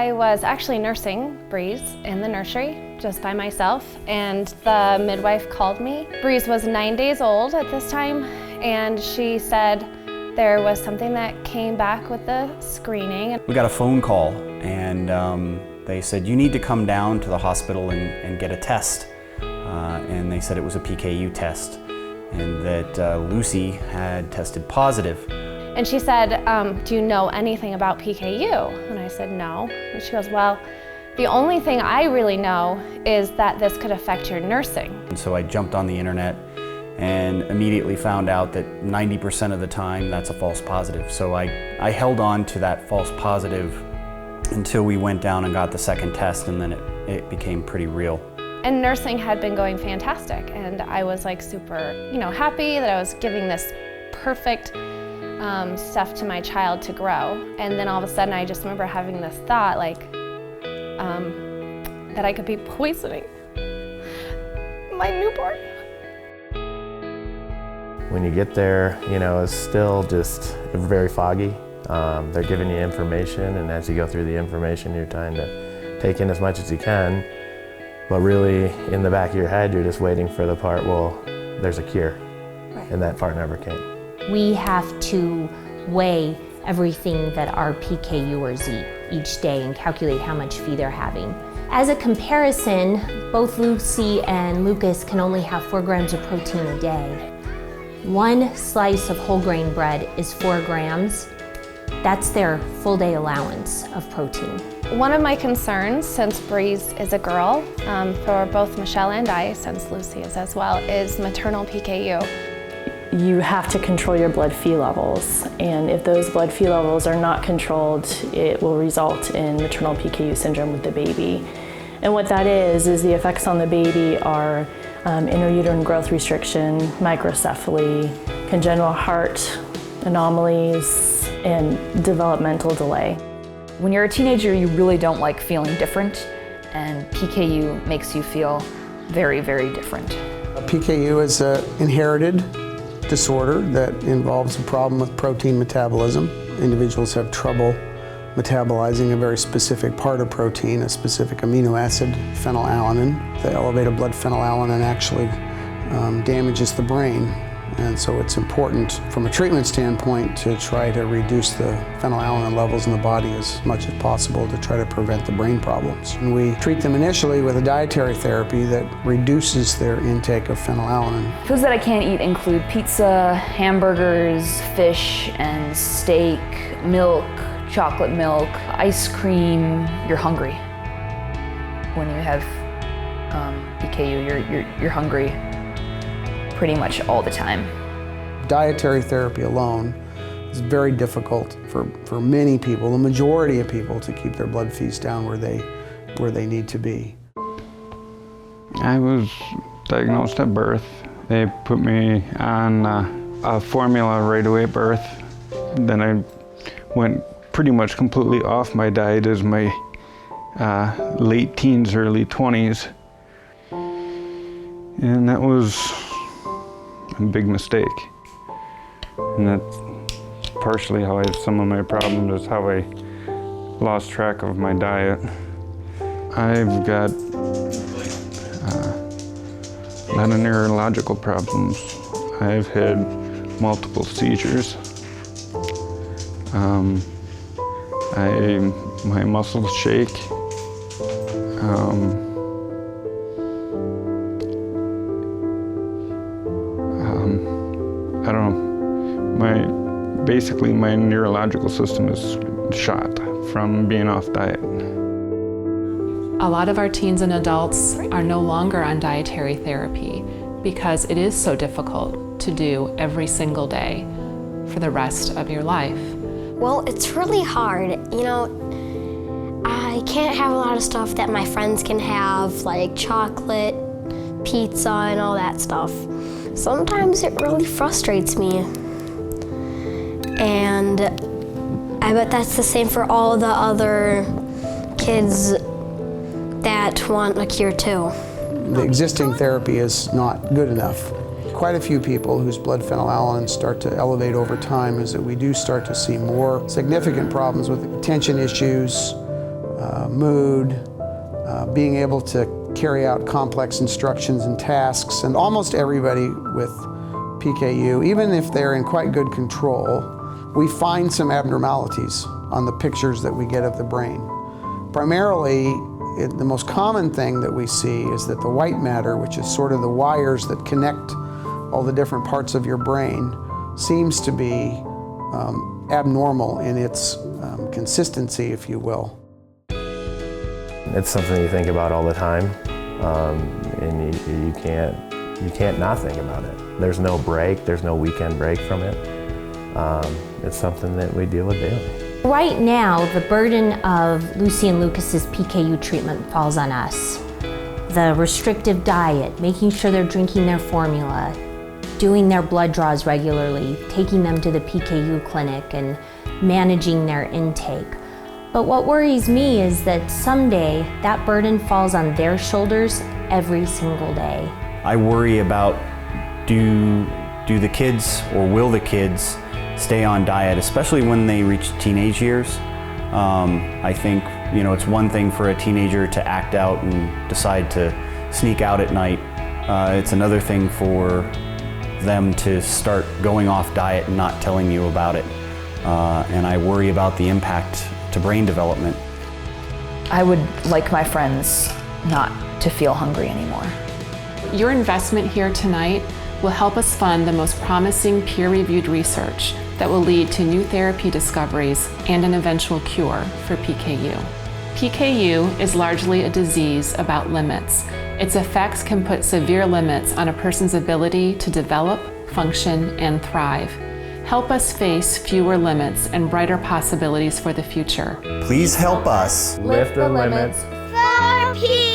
I was actually nursing Breeze in the nursery just by myself, and the midwife called me. Breeze was 9 days old at this time, and she said there was something that came back with the screening. We got a phone call, and they said, you need to come down to the hospital and get a test. And they said it was a PKU test, and that Lucy had tested positive. And she said, do you know anything about PKU? And I said, no. And she goes, well, the only thing I really know is that this could affect your nursing. And so I jumped on the internet and immediately found out that 90% of the time that's a false positive. So I held on to that false positive until we went down and got the second test, and then it became pretty real. And nursing had been going fantastic, and I was like super, happy that I was giving this perfect stuff to my child to grow. And then all of a sudden I just remember having this thought that I could be poisoning my newborn. When you get there, it's still just very foggy. They're giving you information, and as you go through the information, you're trying to take in as much as you can. But really, in the back of your head, you're just waiting for the part, well, there's a cure. Right. And that part never came. We have to weigh everything that our PKUers eat each day and calculate how much feed they're having. As a comparison, both Lucy and Lucas can only have 4 grams of protein a day. 1 slice of whole grain bread is 4 grams. That's their full day allowance of protein. One of my concerns, since Breeze is a girl, for both Michelle and I, since Lucy is as well, is maternal PKU. You have to control your blood Phe levels, and if those blood Phe levels are not controlled, it will result in maternal PKU syndrome with the baby. And what that is the effects on the baby are intrauterine growth restriction, microcephaly, congenital heart anomalies, and developmental delay. When you're a teenager, you really don't like feeling different, and PKU makes you feel very, very different. PKU is an inherited disorder that involves a problem with protein metabolism. Individuals have trouble metabolizing a very specific part of protein, a specific amino acid, phenylalanine. The elevated blood phenylalanine actually damages the brain. And so it's important from a treatment standpoint to try to reduce the phenylalanine levels in the body as much as possible to try to prevent the brain problems. And we treat them initially with a dietary therapy that reduces their intake of phenylalanine. Foods that I can't eat include pizza, hamburgers, fish and steak, milk, chocolate milk, ice cream. You're hungry. When you have PKU, you're hungry pretty much all the time. Dietary therapy alone is very difficult for many people, the majority of people, to keep their blood Phes down where they need to be. I was diagnosed at birth. They put me on a formula right away at birth. Then I went pretty much completely off my diet as my late teens, early 20s. And that was a big mistake. And that's partially how I have some of my problems, is how I lost track of my diet. I've got a lot of neurological problems. I've had multiple seizures. My muscles shake. I don't know, basically my neurological system is shot from being off diet. A lot of our teens and adults are no longer on dietary therapy because it is so difficult to do every single day for the rest of your life. Well, it's really hard. I can't have a lot of stuff that my friends can have, like chocolate, pizza, and all that stuff. Sometimes it really frustrates me. And I bet that's the same for all the other kids that want a cure too. The existing therapy is not good enough. Quite a few people whose blood phenylalanine start to elevate over time is that we do start to see more significant problems with attention issues, mood, being able to carry out complex instructions and tasks. And almost everybody with PKU, even if they're in quite good control, we find some abnormalities on the pictures that we get of the brain. Primarily, the most common thing that we see is that the white matter, which is sort of the wires that connect all the different parts of your brain, seems to be abnormal in its consistency, if you will. It's something you think about all the time, and you can't not think about it. There's no break, there's no weekend break from it. It's something that we deal with daily. Right now, the burden of Lucy and Lucas's PKU treatment falls on us. The restrictive diet, making sure they're drinking their formula, doing their blood draws regularly, taking them to the PKU clinic, and managing their intake. But what worries me is that someday that burden falls on their shoulders every single day. I worry about do the kids, or will the kids, stay on diet, especially when they reach teenage years. I think, it's one thing for a teenager to act out and decide to sneak out at night. It's another thing for them to start going off diet and not telling you about it. And I worry about the impact to brain development. I would like my friends not to feel hungry anymore. Your investment here tonight will help us fund the most promising peer-reviewed research that will lead to new therapy discoveries and an eventual cure for PKU. PKU is largely a disease about limits. Its effects can put severe limits on a person's ability to develop, function, and thrive. Help us face fewer limits and brighter possibilities for the future. Please help us Lift the limits For PKU!